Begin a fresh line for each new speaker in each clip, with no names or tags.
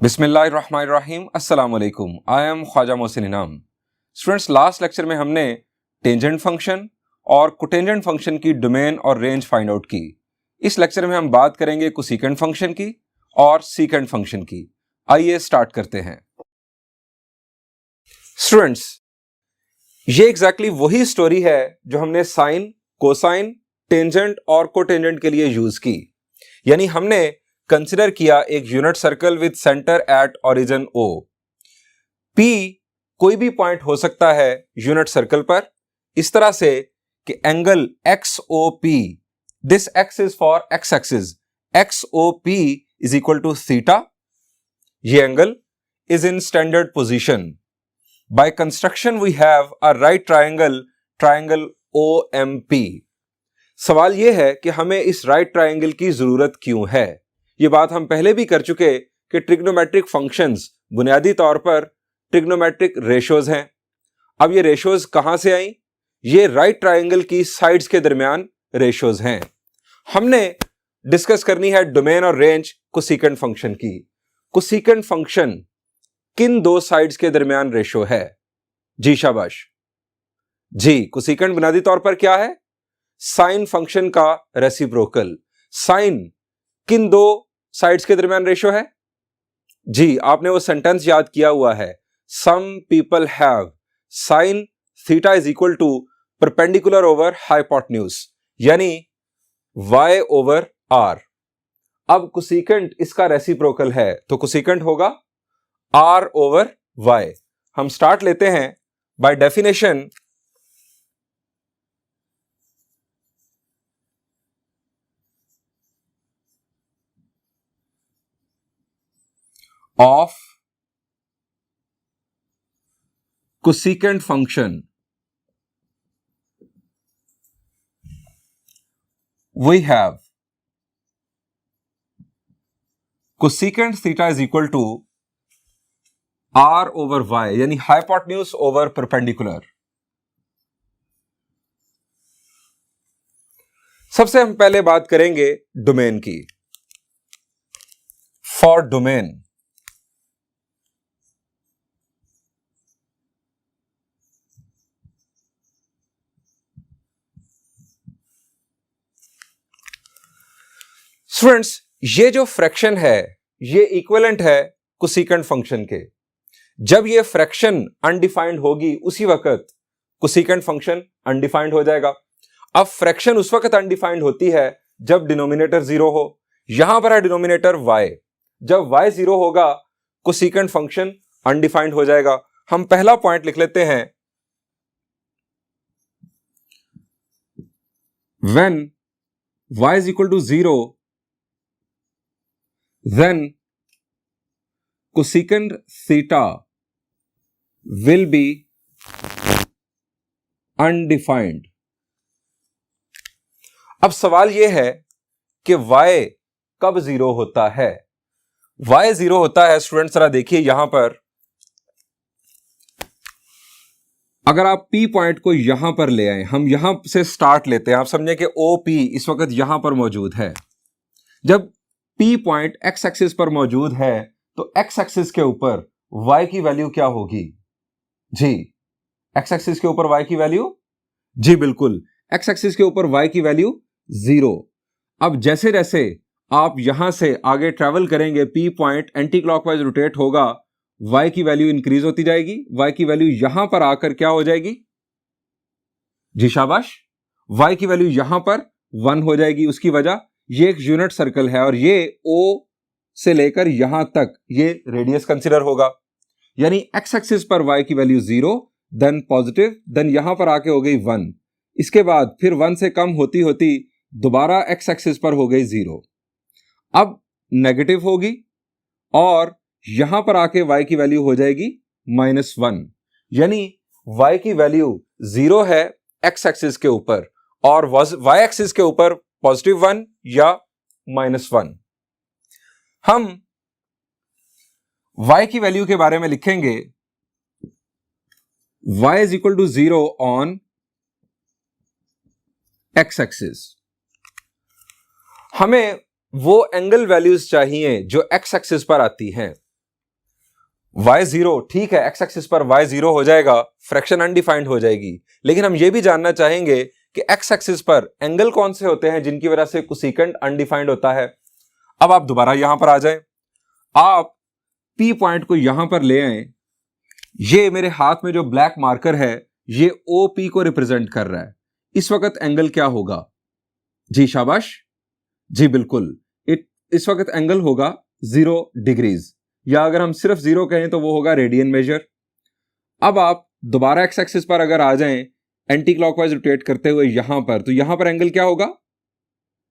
बिस्मिल्लाहिर्रहमानिर्रहीम अस्सलाम वालेकुम। आई एम ख्वाजा मोहसिन इनाम। स्टूडेंट्स, लास्ट लेक्चर में हमने टेंजेंट फंक्शन और कोटेंजेंट फंक्शन की डोमेन और रेंज फाइंड आउट की। इस लेक्चर में हम बात करेंगे कोसेकेंट फंक्शन की और सीकेंट फंक्शन की। आइए स्टार्ट करते हैं। स्टूडेंट्स, ये एग्जैक्टली वही स्टोरी है जो हमने साइन, कोसाइन, टेंजेंट और कोटेंजेंट के लिए यूज की। यानी हमने कंसिडर किया एक unit circle with centre at origin O. P कोई भी पॉइंट हो सकता है यूनिट सर्कल पर, इस तरह से कि angle X O P, this X is for X axis, X O P is equal to theta. ये angle is in standard position. By construction we have a right triangle, triangle O M P. सवाल यह है कि हमें इस right triangle की जरूरत क्यों है। ये बात हम पहले भी कर चुके कि ट्रिग्नोमेट्रिक फंक्शंस बुनियादी तौर पर ट्रिग्नोमेट्रिक रेशोज हैं। अब ये रेशोज कहां से आई? ये राइट ट्रायंगल की साइड्स के दरमियान रेशोज हैं। हमने डिस्कस करनी है डोमेन और रेंज कोसेकेंट फंक्शन की। कोसेकेंट फंक्शन किन दो साइड्स के दरमियान रेशो है? जी शाबाश। जी, कोसेकेंट बुनियादी तौर पर क्या है? साइन फंक्शन का रेसिप्रोकल। साइन किन दो साइड्स के दरमियान रेशो है? जी, आपने वो सेंटेंस याद किया हुआ है, some people have sine theta is equal to perpendicular over hypotenuse, यानी y ओवर r। अब कोसेकेंट इसका रेसिप्रोकल है तो कोसेकेंट होगा r ओवर y। हम स्टार्ट लेते हैं by definition. Of cosecant function we have cosecant theta is equal to r over y, यानी हाइपोटेन्यूज ओवर परपेंडिकुलर। सबसे हम पहले बात करेंगे डोमेन की। फॉर डोमेन, स्टूडेंट्स, ये जो फ्रैक्शन है ये इक्विवेलेंट है कोसेकेंट फंक्शन के। जब ये फ्रैक्शन अनडिफाइंड होगी उसी वक्त कोसेकेंट फंक्शन अनडिफाइंड हो जाएगा। अब फ्रैक्शन उस वक्त अनडिफाइंड होती है जब डिनोमिनेटर जीरो हो। यहां पर है डिनोमिनेटर y। जब y जीरो होगा कोसेकेंट फंक्शन अनडिफाइंड हो जाएगा। हम पहला पॉइंट लिख लेते हैं, when y is equal to 0 then cosecant theta will be undefined। अब सवाल यह है कि y कब जीरो होता है? y जीरो होता है स्टूडेंट्स, जरा देखिए यहां पर। अगर आप P पॉइंट को यहां पर ले आए, हम यहां से स्टार्ट लेते हैं, आप समझे कि OP इस वक्त यहां पर मौजूद है। जब P पॉइंट x एक्सिस पर मौजूद है तो x एक्सिस के ऊपर y की वैल्यू क्या होगी? जी, x एक्सिस के ऊपर y की वैल्यू, जी बिल्कुल, x एक्सिस के ऊपर y की वैल्यू 0। अब जैसे जैसे आप यहां से आगे ट्रैवल करेंगे, P point anti clockwise rotate होगा, y की वैल्यू इंक्रीज होती जाएगी। y की वैल्यू यहां पर आकर क्या हो जाएगी? जी शाबाश, y की वैल्यू यहां पर 1 हो जाएगी। उसकी वजह, ये एक यूनिट सर्कल है और ये O से लेकर यहां तक ये रेडियस कंसीडर होगा। यानी x एक्सिस पर y की वैल्यू 0, देन पॉजिटिव, देन यहां पर आके हो गई 1। इसके बाद फिर 1 से कम होती होती दोबारा x एक्सिस पर हो गई 0। अब नेगेटिव होगी और यहां पर आके y की वैल्यू हो जाएगी -1। यानी y की वैल्यू 0 है x एक्सिस के ऊपर और y एक्सिस के ऊपर +1 या -1। हम y की वैल्यू के बारे में लिखेंगे, y is equal to 0 on x axis. हमें वो एंगल वैल्यूज चाहिए जो x एक्सिस पर आती हैं। y0 ठीक है, x एक्सिस पर y0 हो जाएगा, फ्रैक्शन अनडिफाइंड हो जाएगी, लेकिन हम ये भी जानना चाहेंगे कि x एक्सिस पर एंगल कौन से होते हैं जिनकी वजह से कोसेकेंट अनडिफाइंड होता है। अब आप दोबारा यहां पर आ जाएं, आप P पॉइंट को यहां पर ले आए, ये मेरे हाथ में जो ब्लैक मार्कर है ये OP को रिप्रेजेंट कर रहा है। इस वक्त एंगल क्या होगा? जी शाबाश, जी बिल्कुल, इस वक्त एंगल होगा 0 डिग्रीज, या अगर हम सिर्फ 0 कहें तो वो होगा रेडियन मेजर। अब आप दोबारा एक्स एक्सिस पर अगर आ जाएं एंटी क्लॉकवाइज रोटेट करते हुए यहां पर, तो यहां पर एंगल क्या होगा?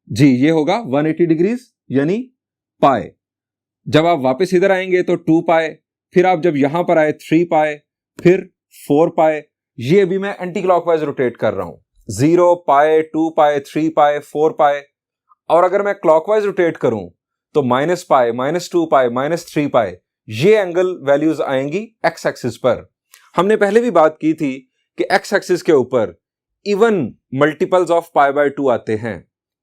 जी ये होगा 180 डिग्रीज यानी पाए। जब आप वापस इधर आएंगे तो 2 पाए, फिर आप जब यहां पर आए 3 पाए, फिर 4 पाए। ये अभी मैं एंटी क्लॉकवाइज रोटेट कर रहा हूं, 0 पाए, 2 पाए, 3 पाए, 4 पाए। और अगर मैं क्लॉकवाइज रोटेट करूं तो माइनस पाए, -2 पाए, -3 पाए, ये एंगल वैल्यूज आएंगी एक्स एक्सिस पर। हमने पहले भी बात की थी कि एक्स एक्सिस के ऊपर इवन मल्टीपल्स ऑफ π/2 आते हैं।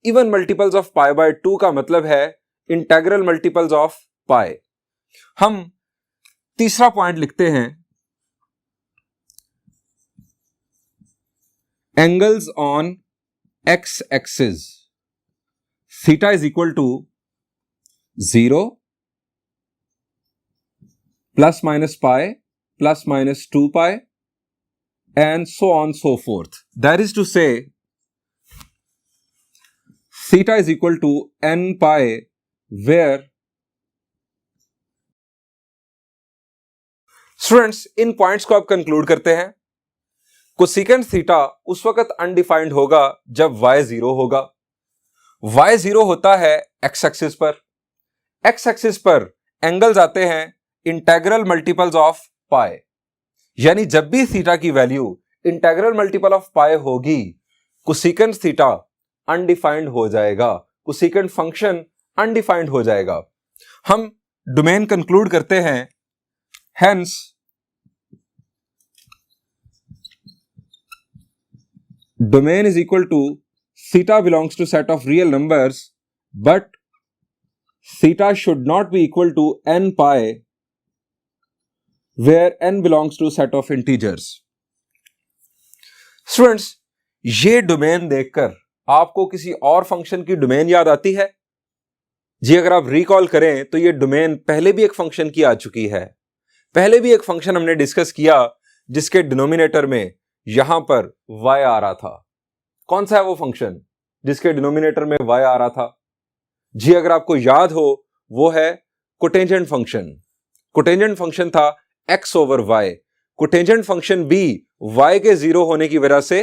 इवन मल्टीपल्स ऑफ π/2 का मतलब है इंटेग्रल मल्टीपल्स ऑफ पाई। हम तीसरा पॉइंट लिखते हैं, angles on x axis theta is equal to 0 ± pi ± 2 pi and so on so forth. That is to say, theta is equal to n pi, where students in points को आप conclude करते हैं। Cosecant theta उस वक्त undefined होगा जब y0 होगा। y0 होता है x एक्सिस पर। x एक्सिस पर एंगल्स आते हैं इंटेग्रल मल्टीपल्स ऑफ पाई, यानी जब भी थीटा की वैल्यू इंटेग्रल मल्टीपल ऑफ पाई होगी, कोसेकेंट थीटा अनडिफाइंड हो जाएगा, कोसेकेंट फंक्शन अनडिफाइंड हो जाएगा। हम डोमेन कंक्लूड करते हैं, hence domain is equal to theta belongs to set of real numbers, but theta should not be equal to n pi where n belongs to set of integers. Students ये domain देखकर आपको किसी और function की domain याद आती है? जी अगर आप रिकॉल करें तो ये डोमेन पहले भी एक फंक्शन की आ चुकी है। पहले भी एक फंक्शन हमने डिस्कस किया जिसके डिनोमिनेटर में यहां पर y आ रहा था। कौन सा है वो फंक्शन जिसके डिनोमिनेटर में y आ रहा था? जी अगर आपको याद हो वो है कोटेंजेंट फंक्शन। कोटेंजेंट फंक्शन था x over y। Cotangent function भी y के 0 होने की वजह से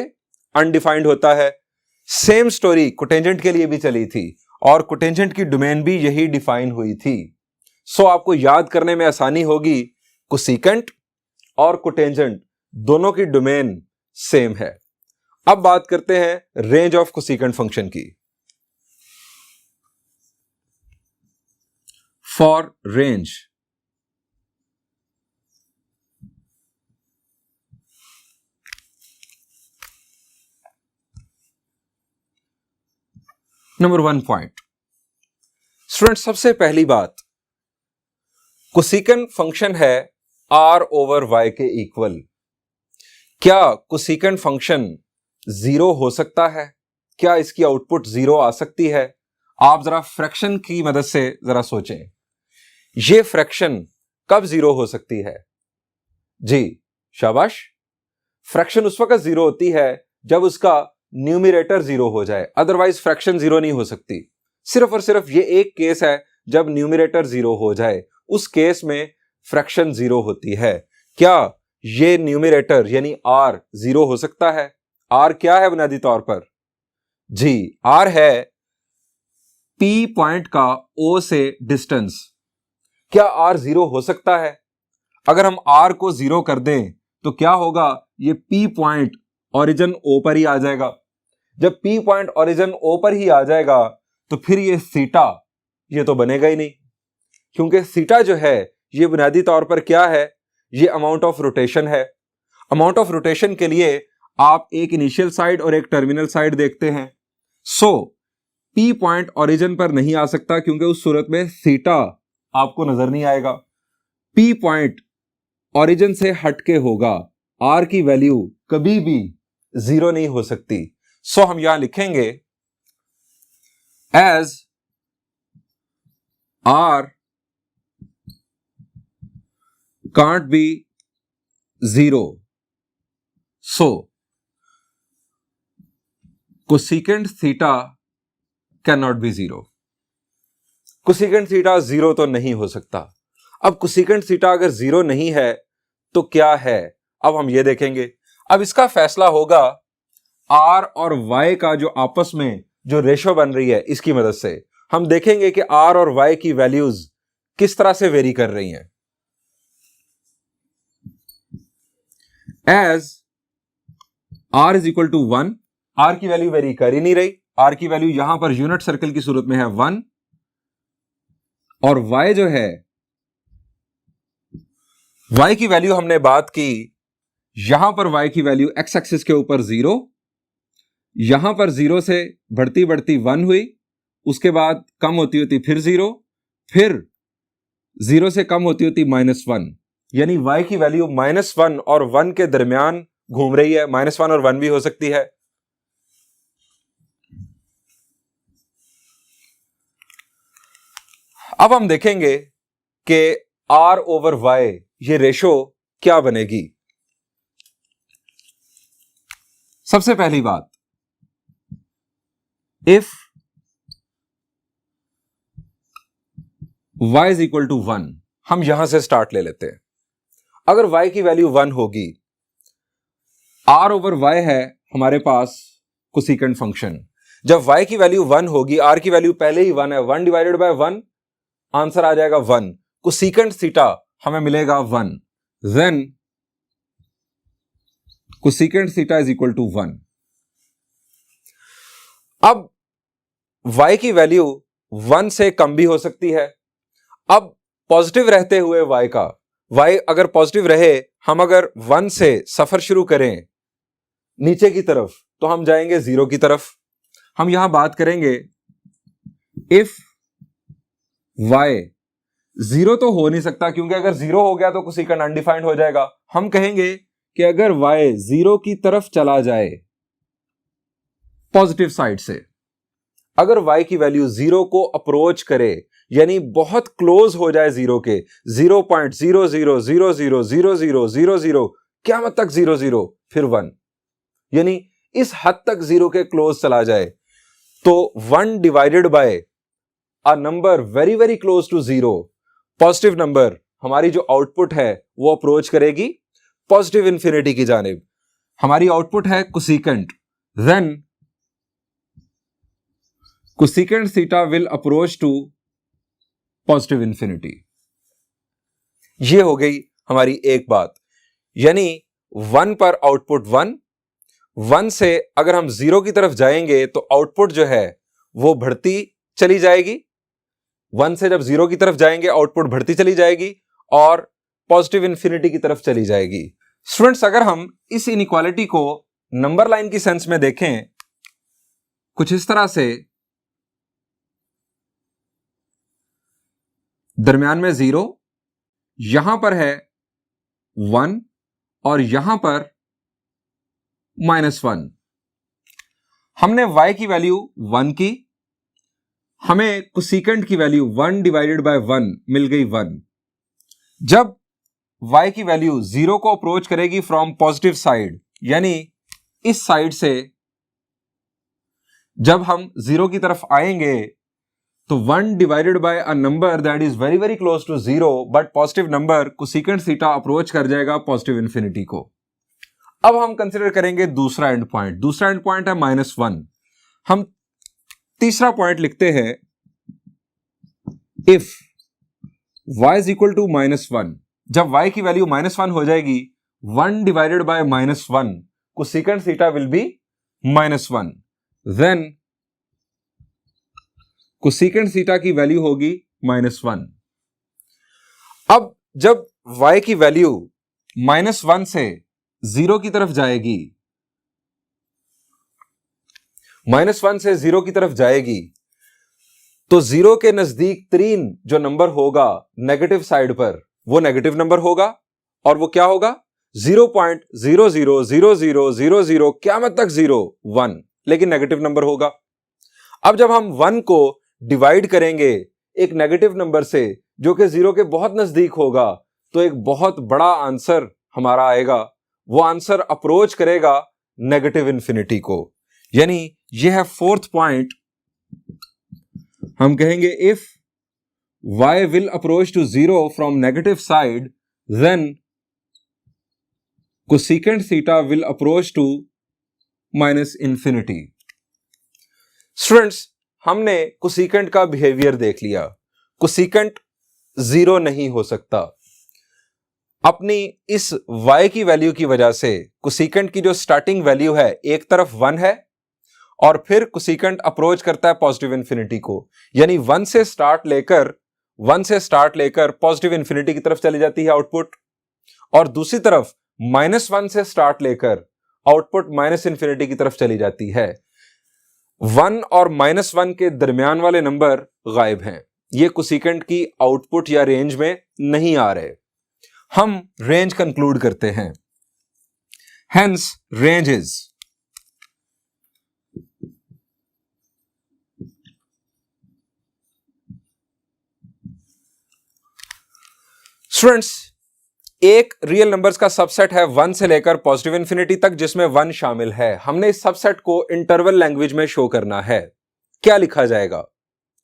अनडिफाइंड होता है। सेम स्टोरी कोटेंजेंट के लिए भी चली थी और कोटेंजेंट की डोमेन भी यही डिफाइन हुई थी। सो आपको याद करने में आसानी होगी, कोसेकेंट और कोटेंजेंट दोनों की डोमेन सेम है। अब बात करते हैं रेंज ऑफ कोसेकेंट फंक्शन की। For range, number 1 point. Student सबसे पहली बात, कोसेकेंट फंक्शन है r ओवर y के इक्वल। क्या कोसेकेंट फंक्शन 0 हो सकता है? क्या इसकी आउटपुट 0 आ सकती है? आप जरा फ्रैक्शन की मदद से जरा सोचें, ये फ्रैक्शन कब 0 हो सकती है? जी शाबाश, फ्रैक्शन उस वक्त 0 होती है जब उसका न्यूमरेटर 0 हो जाए, अदरवाइज फ्रैक्शन 0 नहीं हो सकती। सिर्फ और सिर्फ ये एक केस है जब न्यूमरेटर 0 हो जाए, उस केस में फ्रैक्शन 0 होती है। क्या ये न्यूमरेटर यानी r 0 हो सकता है? r क्या है बुनियादी तौर पर? जी r है p पॉइंट का o से डिस्टेंस। क्या r 0 हो सकता है? अगर हम r को 0 कर दें तो क्या होगा, ये p पॉइंट ओरिजिन o पर ही आ जाएगा। जब p पॉइंट ओरिजिन o पर ही आ जाएगा तो फिर ये थीटा ये तो बनेगा ही नहीं, क्योंकि थीटा जो है ये बुनियादी तौर पर क्या है, ये अमाउंट ऑफ रोटेशन है। अमाउंट ऑफ रोटेशन के लिए आप एक इनिशियल साइड और एक टर्मिनल साइड देखते हैं। सो p पॉइंट ओरिजिन पर नहीं आ सकता क्योंकि उस सूरत में थीटा आपको नजर नहीं आएगा। p पॉइंट ओरिजिन से हटके होगा, r की वैल्यू कभी भी 0 नहीं हो सकती। सो हम यहां लिखेंगे as r can't be 0, so cosecant theta cannot be 0। cosecant theta 0 तो नहीं हो सकता। अब cosecant theta अगर 0 नहीं है तो क्या है, अब हम ये देखेंगे। अब इसका फैसला होगा r और y का जो आपस में जो रेशो बन रही है इसकी मदद से। हम देखेंगे कि r और y की वैल्यूज किस तरह से वेरी कर रही हैं। As r is equal to 1, r की वैल्यू वेरी कर ही नहीं रही, r की वैल्यू यहां पर यूनिट सर्कल की सूरत में है 1, और y जो है, y की वैल्यू हमने बात की, यहां पर y की वैल्यू x एक्सिस के ऊपर 0, यहां पर 0 से बढ़ती बढ़ती 1 हुई, उसके बाद कम होती होती फिर 0, फिर 0 से कम होती होती -1, यानी y की वैल्यू -1 और 1 के दरमियान घूम रही है। -1 और 1 भी हो सकती है। अब हम देखेंगे कि r ओवर y ये रेशो क्या बनेगी। सबसे पहली बात, if y is equal to 1, हम यहां से स्टार्ट ले लेते हैं। अगर y की वैल्यू 1 होगी, r ओवर y है हमारे पास कोसेकेंट फंक्शन। जब y की वैल्यू 1 होगी, r की वैल्यू पहले ही 1 है, 1 डिवाइडेड बाय 1, आंसर आ जाएगा 1। कोसेकेंट थीटा हमें मिलेगा 1, then cosecant theta is equal to 1। अब y की वैल्यू 1 से कम भी हो सकती है। अब पॉजिटिव रहते हुए y अगर पॉजिटिव रहे, हम अगर 1 से सफर शुरू करें नीचे की तरफ तो हम जाएंगे 0 की तरफ। हम यहां बात करेंगे इफ y 0 तो हो नहीं सकता, क्योंकि अगर 0 हो गया तो कोसेकेंट अनडिफाइंड हो जाएगा। हम कहेंगे कि अगर y 0 की तरफ चला जाए पॉजिटिव साइड से, अगर y की वैल्यू 0 को अप्रोच करे, यानी बहुत क्लोज हो जाए 0 के, 0.00000000 क्या मत तक 00 फिर 1, यानी इस हद तक 0 के क्लोज चला जाए, तो 1 divided by a number very very close to 0, positive number, हमारी जो आउटपुट है वो अप्रोच करेगी पॉजिटिव इंफिनिटी की जानिब। हमारी आउटपुट है cosecant, then cosecant theta will approach to positive infinity. ये हो गई हमारी एक बात, यानी 1 पर आउटपुट 1 से अगर हम 0 की तरफ जाएंगे तो आउटपुट जो है वो बढ़ती चली जाएगी। 1 से जब 0 की तरफ जाएंगे आउटपुट बढ़ती चली जाएगी और पॉजिटिव इंफिनिटी की तरफ चली जाएगी। स्टूडेंट्स, अगर हम इस इनइक्वालिटी को नंबर लाइन की सेंस में देखें कुछ इस तरह से, दरमियान में 0, यहां पर है 1 और यहां पर -1। हमने y की वैल्यू 1 की, हमें कोसेकेंट की वैल्यू 1 डिवाइडेड बाय 1 मिल गई 1। जब y की वैल्यू 0 को अप्रोच करेगी फ्रॉम पॉजिटिव साइड, यानी इस साइड से जब हम 0 की तरफ आएंगे तो 1 divided by a number that is very very close to 0 but positive number, cosecant theta approach कर जाएगा पॉजिटिव इंफिनिटी को। अब हम कंसिडर करेंगे दूसरा एंड पॉइंट। दूसरा एंड पॉइंट है -1। हम तीसरा पॉइंट लिखते हैं, if y is equal to -1, जब y की वैल्यू -1 हो जाएगी, 1 divided by -1, cosecant theta will be -1, then cosecant theta की वैल्यू होगी -1। अब जब y की वैल्यू -1 से 0 की तरफ जाएगी, -1 से 0 की तरफ जाएगी, तो 0 के नजदीक तरीन जो नंबर होगा नेगेटिव साइड पर वो नेगेटिव नंबर होगा, और वो क्या होगा 0.000000 क़यामत तक 1, लेकिन नेगेटिव नंबर होगा। अब जब हम 1 को डिवाइड करेंगे एक नेगेटिव नंबर से जो कि 0 के बहुत नजदीक होगा, तो एक बहुत बड़ा आंसर हमारा आएगा। वो आंसर अप्रोच करेगा नेगेटिव इंफिनिटी को। यानी यह है फोर्थ पॉइंट। हम कहेंगे if y will approach to 0 from negative side, then cosecant theta will approach to minus infinity. Students, हमने कोसेकेंट का बिहेवियर देख लिया। कोसेकेंट 0 नहीं हो सकता। अपनी इस y की वैल्यू की वजह से कोसेकेंट की जो स्टार्टिंग वैल्यू है एक तरफ 1 है और फिर कोसेकेंट अप्रोच करता है पॉजिटिव इंफिनिटी को, यानी 1 से स्टार्ट लेकर पॉजिटिव इंफिनिटी की तरफ चली जाती है आउटपुट, और दूसरी तरफ -1 से स्टार्ट लेकर आउटपुट माइनस इंफिनिटी की तरफ चली जाती है। 1 और -1 के दरमियान वाले नंबर गायब हैं, ये कोसेकेंट की आउटपुट या रेंज में नहीं आ रहे। हम रेंज कंक्लूड करते हैं। हेंस रेंज इज स्टूडेंट्स, एक रियल नंबर्स का सबसेट है 1 से लेकर पॉजिटिव इंफिनिटी तक, जिसमें 1 शामिल है। हमने इस सबसेट को इंटरवल लैंग्वेज में शो करना है। क्या लिखा जाएगा?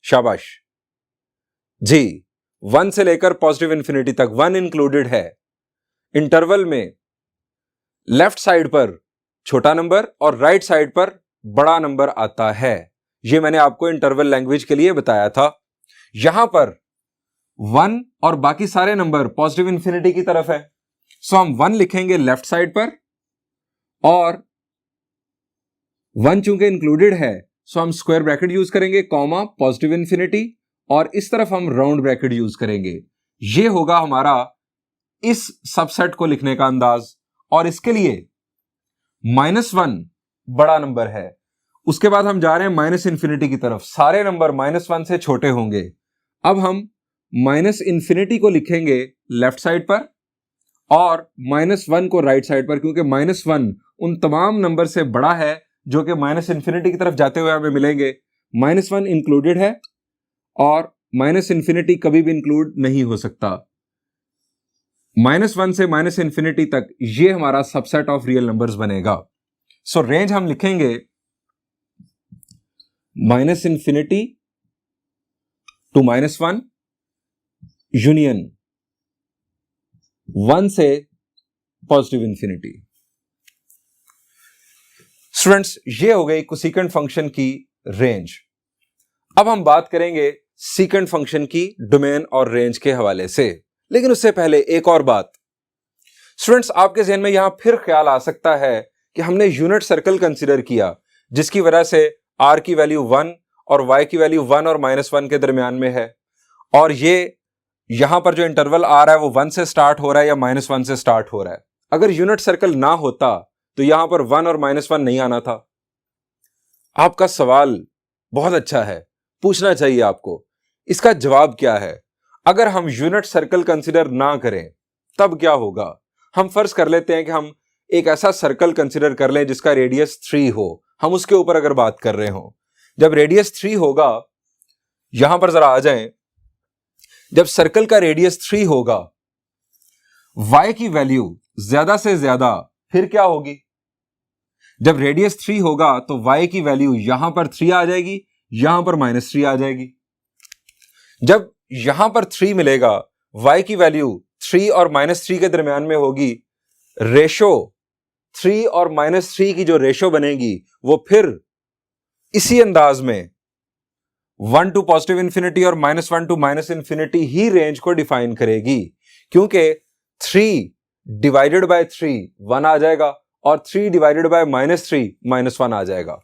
शाबाश जी, 1 से लेकर पॉजिटिव इंफिनिटी तक 1 इंक्लूडेड है। इंटरवल में लेफ्ट साइड पर छोटा नंबर और राइट साइड पर बड़ा नंबर आता है। यह मैंने आपको इंटरवल लैंग्वेज के लिए बताया था। यहां पर 1 और बाकी सारे नंबर पॉजिटिव इंफिनिटी की तरफ है, सो हम 1 लिखेंगे लेफ्ट साइड पर, और 1 चूंकि इंक्लूडेड है सो हम स्क्वायर ब्रैकेट यूज करेंगे, कॉमा पॉजिटिव इंफिनिटी, और इस तरफ हम राउंड ब्रैकेट यूज करेंगे। यह होगा हमारा इस सबसेट को लिखने का अंदाज। और इसके लिए -1 बड़ा नंबर है, उसके बाद हम जा रहे हैं माइनस इंफिनिटी की तरफ। सारे नंबर -1 से छोटे होंगे। अब हम माइनस इंफिनिटी को लिखेंगे लेफ्ट साइड पर और -1 को राइट साइड पर, क्योंकि -1 उन तमाम नंबर से बड़ा है जो कि माइनस इंफिनिटी की तरफ जाते हुए हमें मिलेंगे। -1 इंक्लूडेड है और माइनस इंफिनिटी कभी भी इंक्लूड नहीं हो सकता। -1 से माइनस इंफिनिटी तक ये हमारा सबसेट ऑफ रियल नंबर्स बनेगा। सो रेंज हम लिखेंगे -इंफिनिटी टू -1 यूनियन 1 से पॉजिटिव इंफिनिटी। स्टूडेंट्स, ये हो गई कोसेकेंट फंक्शन की रेंज। अब हम बात करेंगे सीकेंट फंक्शन की डोमेन और रेंज के हवाले से, लेकिन उससे पहले एक और बात। स्टूडेंट्स, आपके ज़हन में यहां फिर ख्याल आ सकता है कि हमने यूनिट सर्कल कंसीडर किया, जिसकी वजह से r की वैल्यू 1 और y की वैल्यू 1 और -1 के दरमियान में है, और ये यहां पर जो इंटरवल आ रहा है वो 1 से स्टार्ट हो रहा है या -1 से स्टार्ट हो रहा है। अगर यूनिट सर्कल ना होता तो यहां पर 1 और -1 नहीं आना था। आपका सवाल बहुत अच्छा है, पूछना चाहिए आपको। इसका जवाब क्या है? अगर हम यूनिट सर्कल कंसीडर ना करें तब क्या होगा? हम फर्ज कर लेते हैं कि हम एक ऐसा सर्कल कंसीडर कर लें जिसका रेडियस 3 हो। हम उसके ऊपर अगर बात कर रहे हो, जब रेडियस 3 होगा, यहां पर जरा आ जाएं, जब सर्कल का रेडियस 3 होगा, y की वैल्यू ज्यादा से ज्यादा फिर क्या होगी? जब रेडियस 3 होगा तो y की वैल्यू यहां पर 3 आ जाएगी, यहां पर -3 आ जाएगी। जब यहां पर 3 मिलेगा, y की वैल्यू 3 और -3 के दरमियान में होगी। रेशो 3 और -3 की जो रेशो बनेगी वो फिर इसी अंदाज में 1 टू पॉजिटिव इंफिनिटी और -1 टू माइनस इंफिनिटी ही रेंज को डिफाइन करेगी, क्योंकि 3 डिवाइडेड बाय 3 1 आ जाएगा और 3 डिवाइडेड बाय -3 -1 आ जाएगा।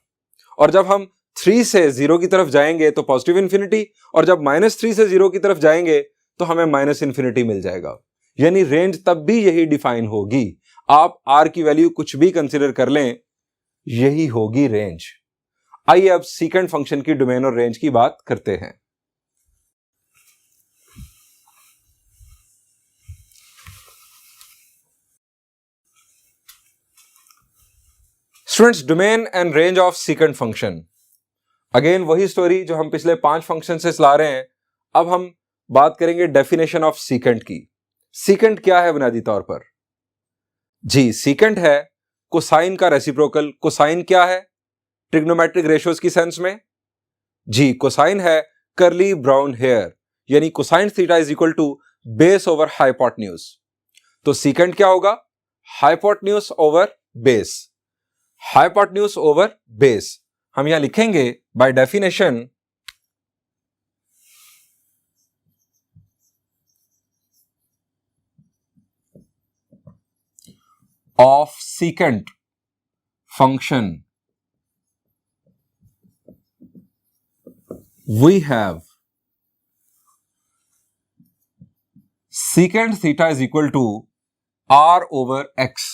और जब हम 3 से 0 की तरफ जाएंगे तो पॉजिटिव इंफिनिटी, और जब -3 से 0 की तरफ जाएंगे तो हमें माइनस इंफिनिटी मिल जाएगा। यानी रेंज तब भी यही डिफाइन होगी। आप r की वैल्यू कुछ भी कंसीडर कर लें, यही होगी रेंज। आइए अब सीकेंट फंक्शन की डोमेन और रेंज की बात करते हैं। Students, domain and range of secant function, again वही स्टोरी जो हम पिछले 5 फंक्शन से ला रहे हैं। अब हम बात करेंगे डेफिनेशन ऑफ सीकेंट की। सीकेंट क्या है बुनियादी तौर पर? जी, सीकेंट है कोसाइन का रेसिप्रोकल। कोसाइन क्या है ट्रिग्नोमेट्रिक रेशियोज की सेंस में? जी, कोसाइन है कर्ली ब्राउन हेयर, यानी cosine theta is equal to base over hypotenuse. तो सीकेंट क्या होगा? Hypotenuse over base. Hypotenuse over base हम यहां लिखेंगे by definition of secant function, we have secant theta is equal to r over x.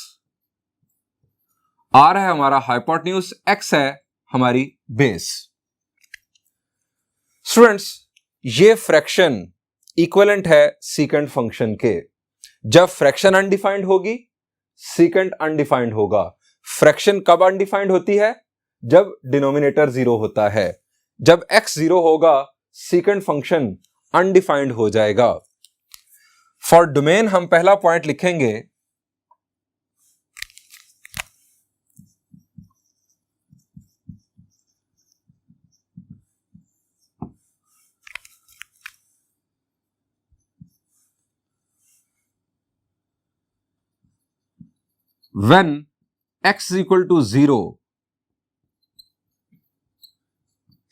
r है हमारा hypotenuse, x है हमारी बेस। स्टूडेंट्स, ये फ्रैक्शन इक्विवेलेंट है सीकेंट फंक्शन के। जब फ्रैक्शन अनडिफाइंड होगी, सीकेंट अनडिफाइंड होगा। फ्रैक्शन कब अनडिफाइंड होती है? जब डिनोमिनेटर 0 होता है। जब x 0 होगा, सीकेंट फंक्शन अनडिफाइंड हो जाएगा। फॉर डोमेन हम पहला पॉइंट लिखेंगे when x is equal to 0,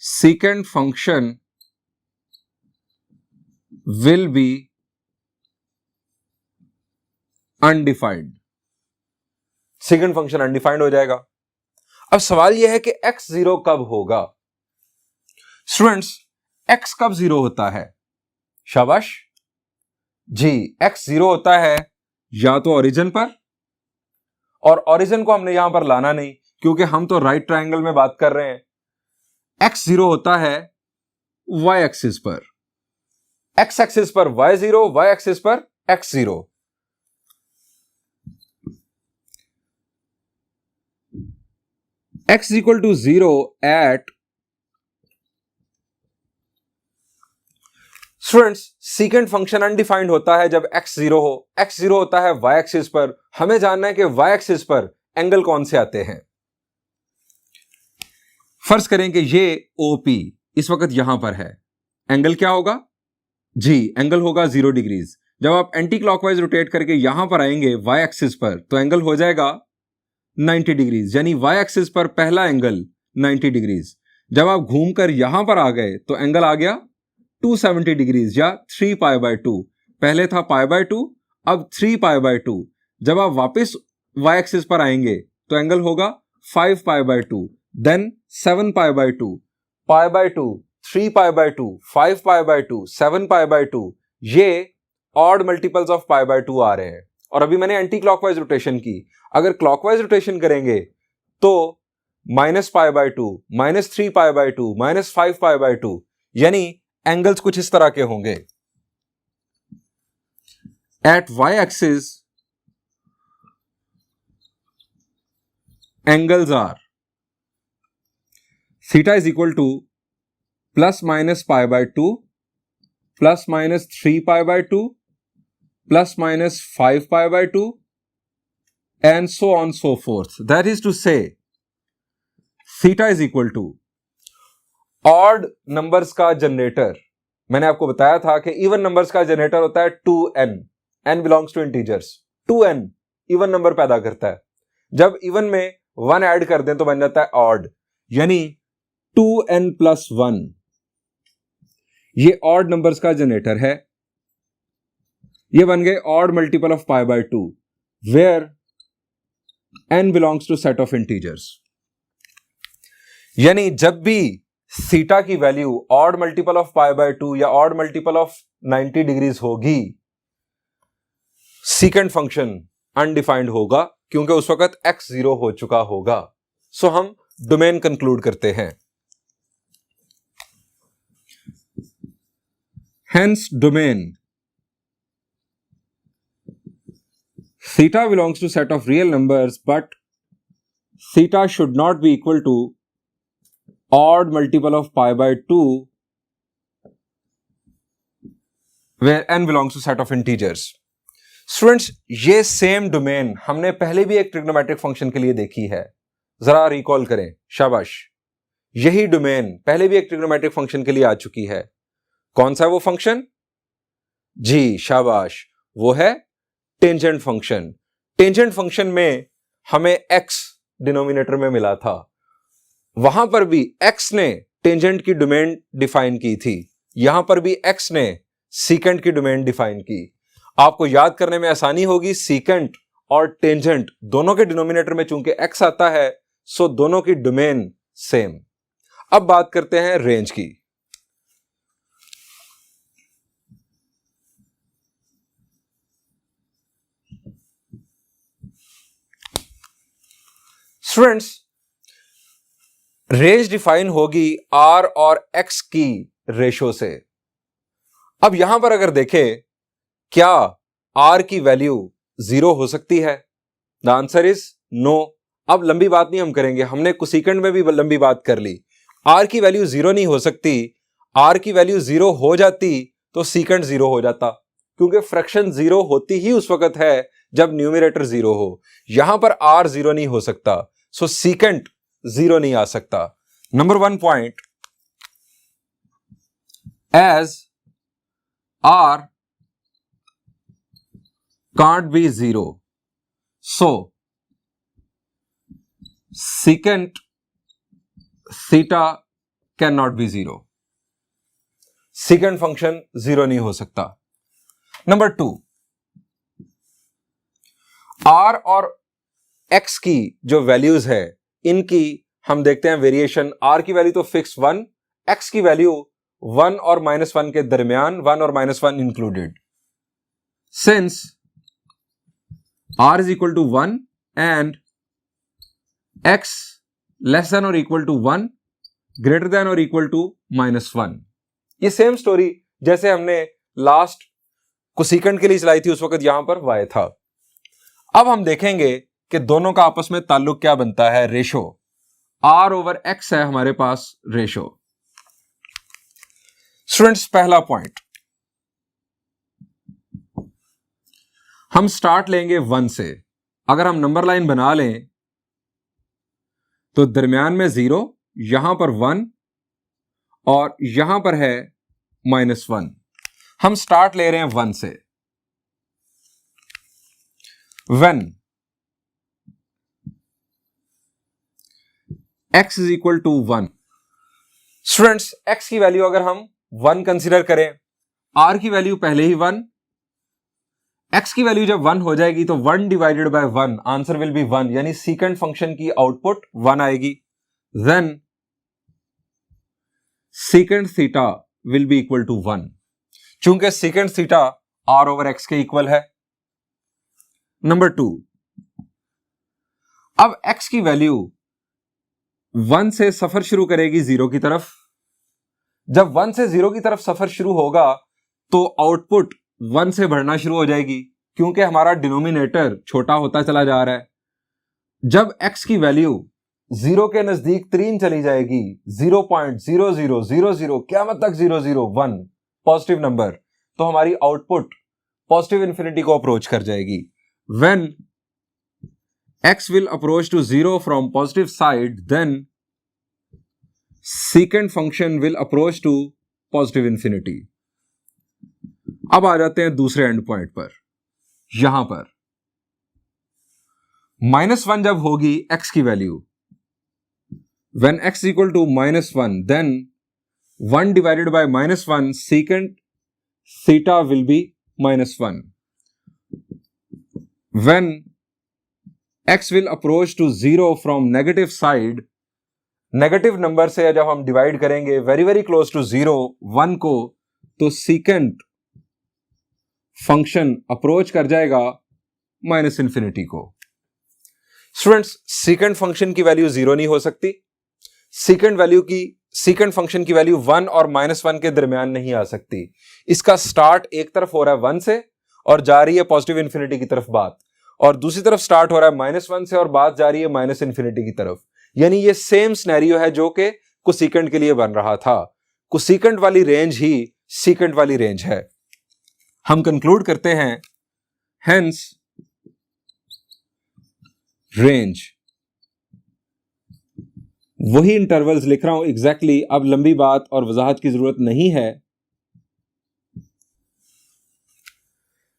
secant function will be undefined. secant function undefined हो जाएगा। अब सवाल यह है कि x 0 कब होगा? स्टूडेंट्स, x कब 0 होता है? शाबाश जी, x 0 होता है या तो ओरिजिन पर, और ओरिजिन को हमने यहां पर लाना नहीं क्योंकि हम तो राइट ट्रायंगल में बात कर रहे हैं। x 0 होता है y एक्सिस पर, x एक्सिस पर y 0, y एक्सिस पर x 0। x equal to 0 at, students, secant function undefined होता है जब x 0 हो। x 0 होता है y एक्सिस पर। हमें जानना है कि y एक्सिस पर एंगल कौन से आते हैं। फर्ज करें कि ये OP इस वक्त यहां पर है, एंगल क्या होगा? जी, एंगल होगा 0 डिग्रीज। जब आप एंटी क्लॉकवाइज रोटेट करके यहां पर आएंगे y एक्सिस पर, तो एंगल हो जाएगा 90 डिग्रीज, यानी y एक्सिस पर पहला एंगल 90 डिग्रीज। जब आप घूमकर यहां पर आ गए तो एंगल आ गया 270 डिग्रीज या 3 पाई बाय 2। पहले था पाई बाय 2, अब 3 पाई बाय 2। जब आप वापस y एक्सिस पर आएंगे तो एंगल होगा 5 pi by 2, then 7 pi by 2, pi by 2, 3 pi by 2, 5 pi by 2, 7 pi by 2। ये odd multiples of pi by 2 आ रहे हैं। और अभी मैंने एंटी क्लॉकवाइज रोटेशन की। अगर क्लॉकवाइज रोटेशन करेंगे तो minus pi by 2, minus 3 pi by 2, minus 5 pi by 2, यानी एंगल्स कुछ इस तरह के होंगे। At y axis angles are theta is equal to plus minus pi by 2, plus minus 3 pi by 2, plus minus 5 pi by 2, and so on so forth. That is to say theta is equal to odd numbers का generator. मैंने आपको बताया था कि even numbers का generator होता है 2n, n belongs to integers. 2n even number पैदा करता है। जब इवन में 1 ऐड कर दें तो बन जाता है ऑड, यानी 2n प्लस 1। ये ऑड नंबर्स का जनरेटर है। ये बन गए odd multiple of pi by 2, where n belongs to set of integers. यानी जब भी थीटा की value odd multiple of pi by 2 या ऑड मल्टीपल ऑफ 90 डिग्रीज होगी, सीकेंट फंक्शन अनडिफाइंड होगा क्योंकि उस वक्त x 0 हो चुका होगा। सो हम डोमेन कंक्लूड करते हैं। Hence domain theta belongs to set of real numbers but theta should not be equal to odd multiple of pi by 2 where n belongs to set of integers. Students, ये same domain हमने पहले भी एक trigonometric function के लिए देखी है, जरा रिकॉल करें, शाबाश। यही डोमेन पहले भी एक ट्रिग्नोमेट्रिक फंक्शन के लिए आ चुकी है। कौन सा वो फंक्शन? जी शाबाश, वो है टेंजेंट फंक्शन। टेंजेंट फंक्शन में हमें x डिनोमिनेटर में मिला था, वहां पर भी x ने टेंजेंट की डोमेन डिफाइन की थी, यहां पर भी x ने सीकेंट की डोमेन डिफाइन की। आपको याद करने में आसानी होगी, सीकेंट और टेंजेंट दोनों के डिनोमिनेटर में चूंकि x आता है, सो दोनों की डोमेन सेम। अब बात करते हैं रेंज की। स्टूडेंट्स, रेंज डिफाइन होगी r और x की रेशो से। अब यहां पर अगर देखें, क्या r की वैल्यू 0 हो सकती है? The answer is no. अब लंबी बात नहीं हम करेंगे, हमने कोसेकेंट में भी लंबी बात कर ली। r की वैल्यू 0 नहीं हो सकती। r की वैल्यू 0 हो जाती तो सीकेंट 0 हो जाता, क्योंकि फ्रैक्शन 0 होती ही उस वक्त है जब न्यूमरेटर 0 हो। यहां पर r 0 नहीं हो सकता, सो सीकेंट 0 नहीं आ सकता। Number 1 point, as r can't be 0, so secant theta cannot be 0. secant function 0 नहीं हो सकता। नंबर 2, r और x की जो वैल्यूज है, इनकी हम देखते हैं वेरिएशन। r की वैल्यू तो फिक्स 1, x की वैल्यू 1 और -1 के दरमियान, 1 और -1 included. Since r is equal to 1 and x less than or equal to 1, greater than or equal to -1, ये सेम स्टोरी जैसे हमने लास्ट कोसेकेंट के लिए चलाई थी, उस वक्त यहां पर y था। अब हम देखेंगे कि दोनों का आपस में ताल्लुक क्या बनता है, रेशो। r ओवर x है हमारे पास रेशो। स्टूडेंट्स, पहला पॉइंट, हम स्टार्ट लेंगे 1 से। अगर हम नंबर लाइन बना लें तो दरमियान में 0, यहां पर 1 और यहां पर है -1। हम स्टार्ट ले रहे हैं 1 से। When x is equal to 1, students, x की वैल्यू अगर हम 1 कंसीडर करें, r की वैल्यू पहले ही 1, x की वैल्यू जब 1 हो जाएगी तो 1 divided by 1, answer will be 1, यानी सीकेंट फंक्शन की आउटपुट 1 आएगी। Then secant theta will be equal to 1, चूंकि secant theta r over x के इक्वल है। नंबर 2, अब x की वैल्यू 1 से सफर शुरू करेगी 0 की तरफ। जब 1 से 0 की तरफ सफर शुरू होगा तो आउटपुट 1 से बढ़ना शुरू हो जाएगी, क्योंकि हमारा डिनोमिनेटर छोटा होता चला जा रहा है। जब x की वैल्यू 0 के नजदीक 3 चली जाएगी, 0.0000 क़यामत तक 001 पॉजिटिव नंबर, तो हमारी आउटपुट पॉजिटिव इंफिनिटी को अप्रोच कर जाएगी। When x will approach to 0 from positive side, then secant function will approach to positive infinity. अब आ जाते हैं दूसरे एंड पॉइंट पर। यहां पर -1 जब होगी x की value, when x equal to -1, then 1 divided by -1, secant theta will be -1. When x will approach to 0 from negative side, negative number से जब हम डिवाइड करेंगे वेरी वेरी क्लोज टू 0, 1 को, तो सीकेंट फंक्शन अप्रोच कर जाएगा -infinity को। Students, secant function की वैल्यू 0 नहीं हो सकती। सीकेंट फंक्शन की वैल्यू 1 और -1 के दरमियान नहीं आ सकती। इसका स्टार्ट एक तरफ हो रहा है 1 से और जा रही है पॉजिटिव इंफिनिटी की तरफ बात। और दूसरी तरफ स्टार्ट हो रहा है -1 से और बात जा रही है -इन्फिनिटी की तरफ, यानी ये सेम सिनेरियो है जो कि कोसेकेंट के लिए बन रहा था। कोसेकेंट वाली रेंज ही सीकेंट वाली रेंज है। हम कंक्लूड करते हैं, हेंस रेंज, वही इंटरवल्स लिख रहा हूं एग्जैक्टली, अब लंबी बात और वजाहत की जरूरत नहीं है।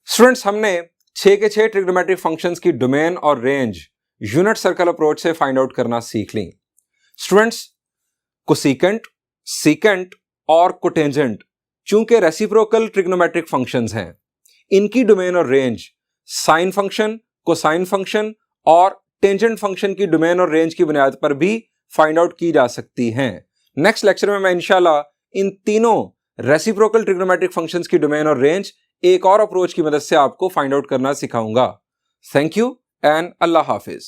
स्टूडेंट्स, हमने 6 के 6 ट्रिग्नोमेट्रिक फंक्शंस की डोमेन और रेंज यूनिट सर्कल अप्रोच से फाइंड आउट करना सीख ली। स्टूडेंट्स, कोसेकेंट, सीकेंट और कोटेंजेंट चूंकि रेसिप्रोकल ट्रिग्नोमेट्रिक फंक्शंस हैं, इनकी डोमेन और range sine function, cosine function और टेंजेंट फंक्शन की डोमेन और रेंज की बुनियाद पर भी फाइंड आउट की जा सकती हैं। नेक्स्ट लेक्चर में मैं इंशाल्लाह इन तीनों रेसिप्रोकल ट्रिग्नोमेट्रिक फंक्शंस की डोमेन और रेंज एक और अप्रोच की मदद से आपको फाइंड आउट करना सिखाऊंगा। Thank you and Allah Hafiz.